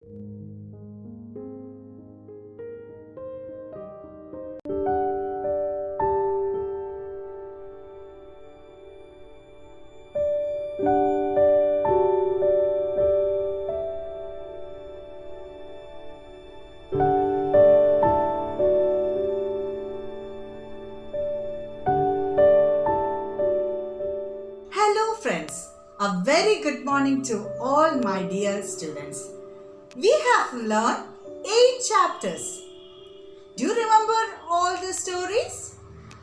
Hello friends, a very good morning to all my dear students. We have learned 8 chapters. Do you remember all the stories?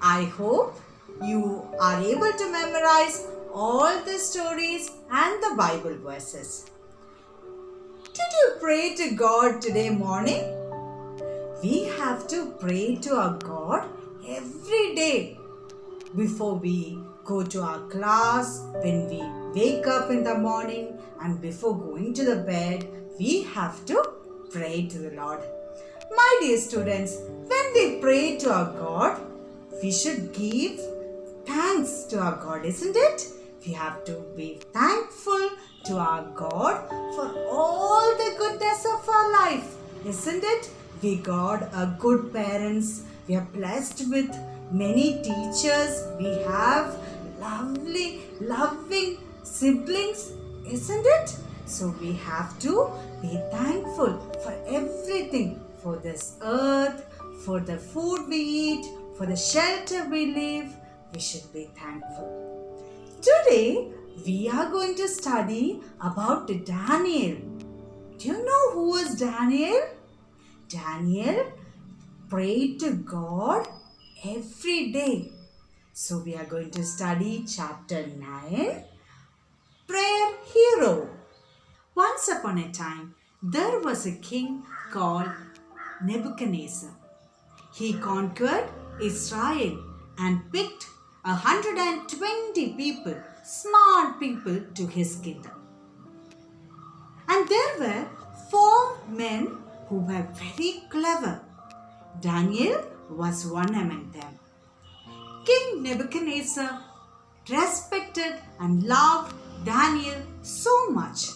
I hope you are able to memorize all the stories and the Bible verses. Did you pray to God today morning? We have to pray to our God every day before we go to our class, when we wake up in the morning, and before going to the bed, we have to pray to the Lord. My dear students, when we pray to our God, we should give thanks to our God, isn't it? We have to be thankful to our God for all the goodness of our life, isn't it? We got a good parents. We are blessed with many teachers. We have lovely, loving siblings, isn't it? So we have to be thankful for everything, for this earth, for the food we eat, for the shelter we live. We should be thankful. Today, we are going to study about Daniel. Do you know who is Daniel? Daniel prayed to God every day. So we are going to study chapter 9, Prayer Hero. Once upon a time, there was a king called Nebuchadnezzar. He conquered Israel and picked 120 people, smart people, to his kingdom. And there were 4 men who were very clever. Daniel was one among them. King Nebuchadnezzar respected and loved Daniel so much,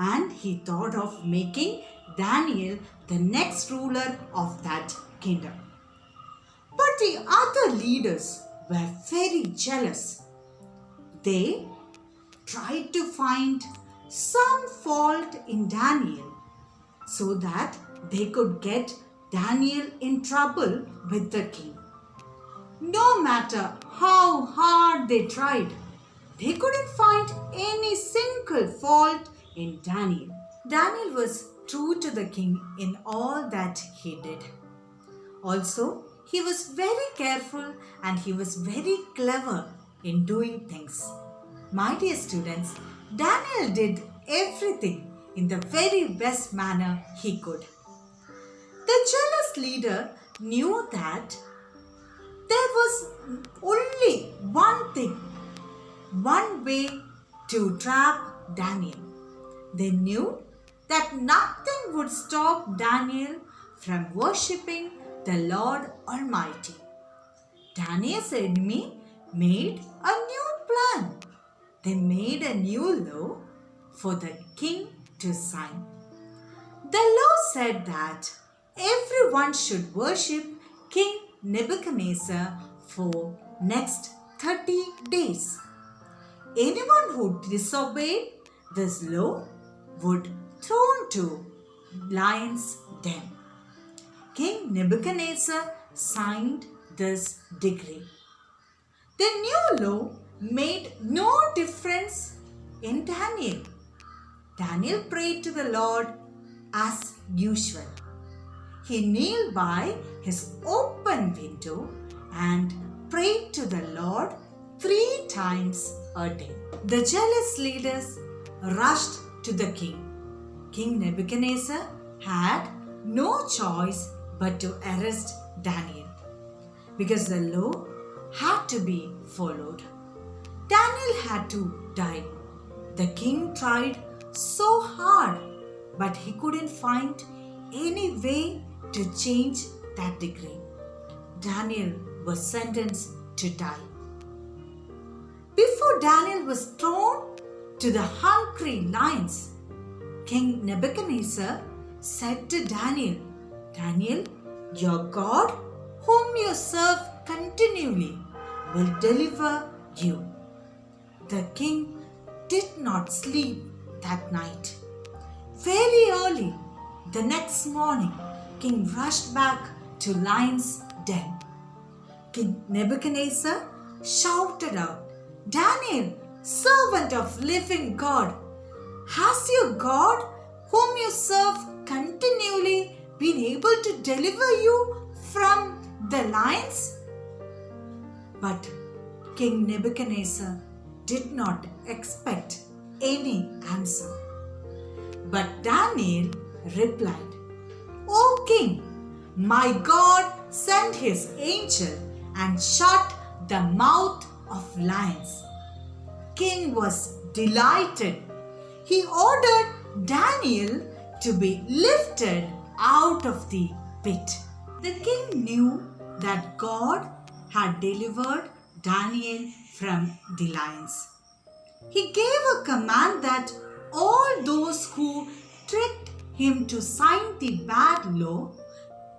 and he thought of making Daniel the next ruler of that kingdom. But the other leaders were very jealous. They tried to find some fault in Daniel so that they could get Daniel in trouble with the king. No matter how hard they tried, they couldn't find any single fault in Daniel. Daniel was true to the king in all that he did. Also, he was very careful and he was very clever in doing things. My dear students, Daniel did everything in the very best manner he could. The jealous leader knew that there was only one thing, one way to trap Daniel. They knew that nothing would stop Daniel from worshipping the Lord Almighty. Daniel's enemy made a new plan. They made a new law for the king to sign. The law said that everyone should worship King Nebuchadnezzar for next 30 days. Anyone who disobeyed this law would thrown to lion's den. King Nebuchadnezzar signed this decree. The new law made no difference in Daniel. Daniel prayed to the Lord as usual. He kneeled by his open window and prayed to the Lord 3 times a day. The jealous leaders rushed to the king. King Nebuchadnezzar had no choice but to arrest Daniel because the law had to be followed. Daniel had to die. The king tried so hard, but he couldn't find any way to change that decree. Daniel was sentenced to die. Before Daniel was thrown to the hungry lions, King Nebuchadnezzar said to Daniel, Daniel, your God, whom you serve continually, will deliver you. The king did not sleep that night. Very early the next morning, king rushed back to lion's den. King Nebuchadnezzar shouted out, Daniel, servant of living God, has your God, whom you serve continually, been able to deliver you from the lions? But King Nebuchadnezzar did not expect any answer. But Daniel replied, O king, my God sent his angel and shut the mouth of lions. King was delighted. He ordered Daniel to be lifted out of the pit. The king knew that God had delivered Daniel from the lions. He gave a command that all those who tricked him to sign the bad law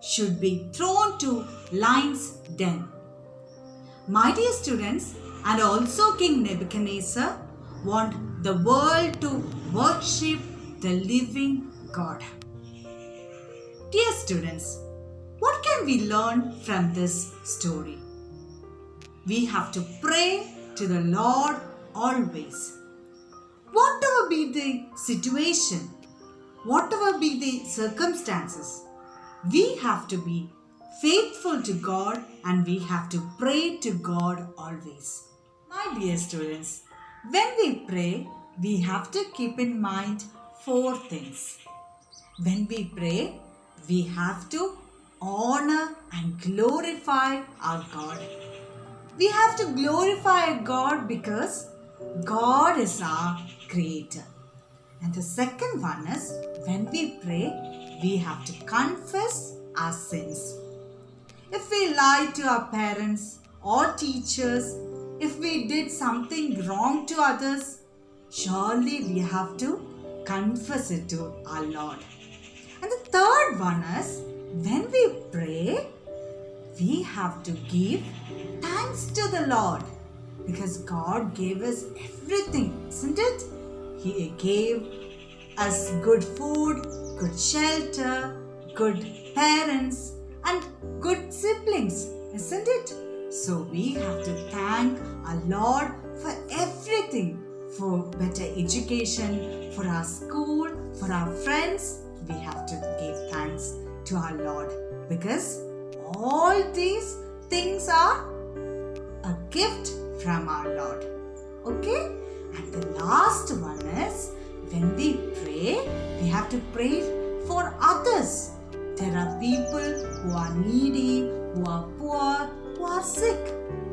should be thrown to lions' den. My dear students, and also King Nebuchadnezzar want the world to worship the living God. Dear students, what can we learn from this story? We have to pray to the Lord always. Whatever be the situation, whatever be the circumstances, we have to be faithful to God and we have to pray to God always. My dear students, when we pray, we have to keep in mind 4 things. When we pray, we have to honor and glorify our God. We have to glorify God because God is our creator. And the second one is, when we pray, we have to confess our sins. If we lied to our parents or teachers, if we did something wrong to others, surely we have to confess it to our Lord. And the third one is, when we pray, we have to give thanks to the Lord because God gave us everything, isn't it? He gave us good food, good shelter, good parents, and good siblings, isn't it? So we have to thank our Lord for everything, for better education, for our school, for our friends. We have to give thanks to our Lord because all these things are a gift from our Lord. Okay? And the last one is, when we pray, we have to pray for others. There are people who are needy, who are poor, who are sick.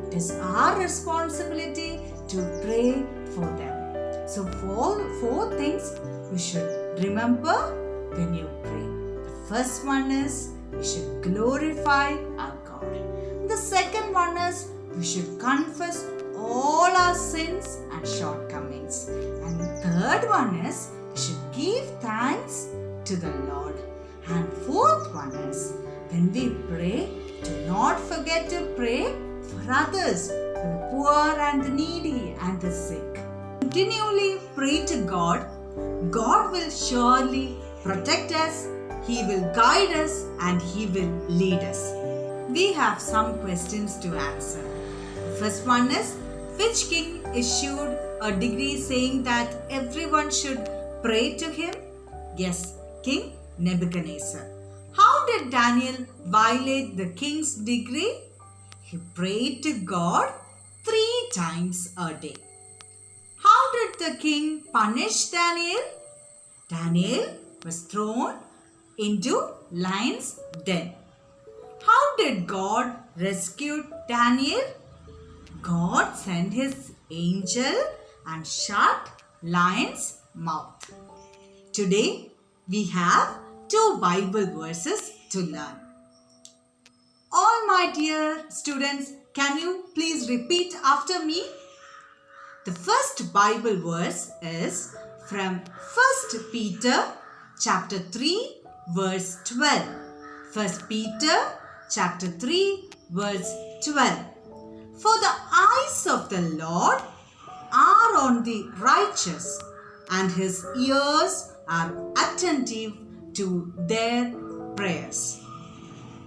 It is our responsibility to pray for them. So 4 things you should remember when you pray. The first one is, we should glorify our God. The second one is, we should confess all our sins and shortcomings. And the third one is, we should give thanks to the Lord. And fourth one is, when we pray, do not forget to pray for others, for the poor and the needy and the sick. Continually pray to God. God will surely protect us, He will guide us, and He will lead us. We have some questions to answer. The first one is, which king issued a decree saying that everyone should pray to him? Yes, King Nebuchadnezzar. How did Daniel violate the king's decree? He prayed to God 3 times a day. How did the king punish Daniel? Daniel was thrown into lion's den. How did God rescue Daniel? God sent his angel and shut lion's mouth. Today we have 2 Bible verses to learn. All my dear students, can you please repeat after me? The first Bible verse is from 1 Peter chapter 3 verse 12. 1 Peter chapter 3 verse 12. For the eyes of the Lord are on the righteous, and his ears are attentive to their prayers.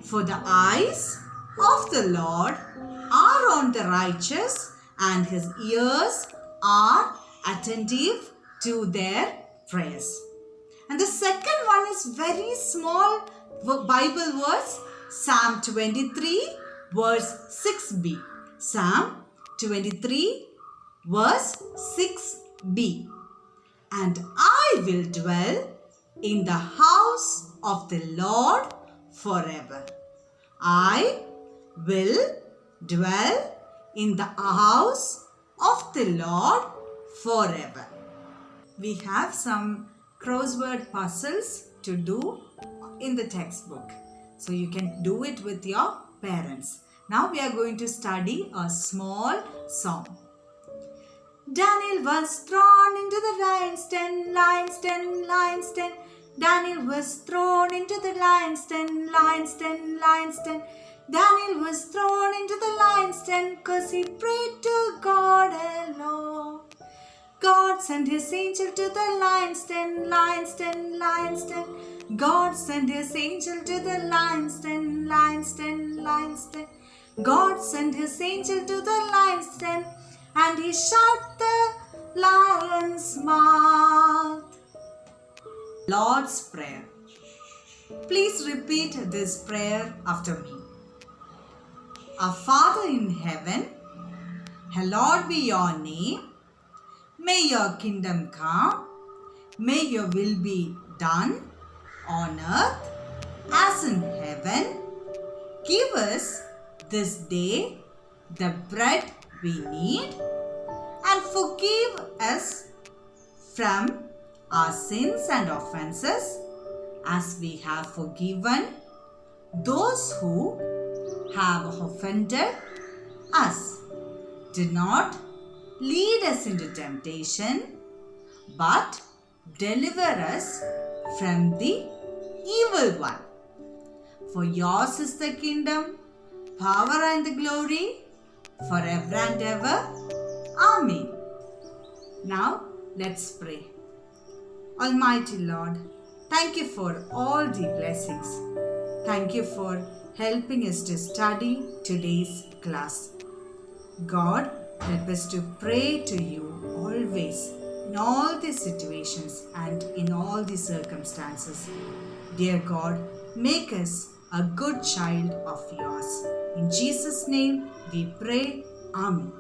For the eyes of the Lord are on the righteous, and his ears are attentive to their prayers. And the second one is very small Bible verse, Psalm 23 verse 6b. Psalm 23 verse 6b. And I will dwell in the house of the Lord forever. I will dwell in the house of the Lord forever. We have some crossword puzzles to do in the textbook. So you can do it with your parents. Now we are going to study a small song. Daniel was thrown into the lion's den, lion's den, lion's den. Daniel was thrown into the lion's den, lion's den, lion's den. Daniel was thrown into the lion's den because he prayed to God alone. God sent his angel to the lion's den, lion's den, lion's den. God sent his angel to the lion's den, lion's den, lion's den. God sent his angel to the lion's den, and he shut the lion's mouth. Lord's Prayer. Please repeat this prayer after me. Our Father in heaven, hallowed be your name. May your kingdom come. May your will be done on earth as in heaven. Give us this day the bread we need, and forgive us from our sins and offenses as we have forgiven those who have offended us. Do not lead us into temptation, but deliver us from the evil one. For yours is the kingdom, power and the glory, forever and ever. Amen. Now let's pray. Almighty Lord, thank you for all the blessings. Thank you for helping us to study today's class. God, help us to pray to you always, in all the situations and in all the circumstances. Dear God, make us a good child of yours. In Jesus' name we pray. Amen.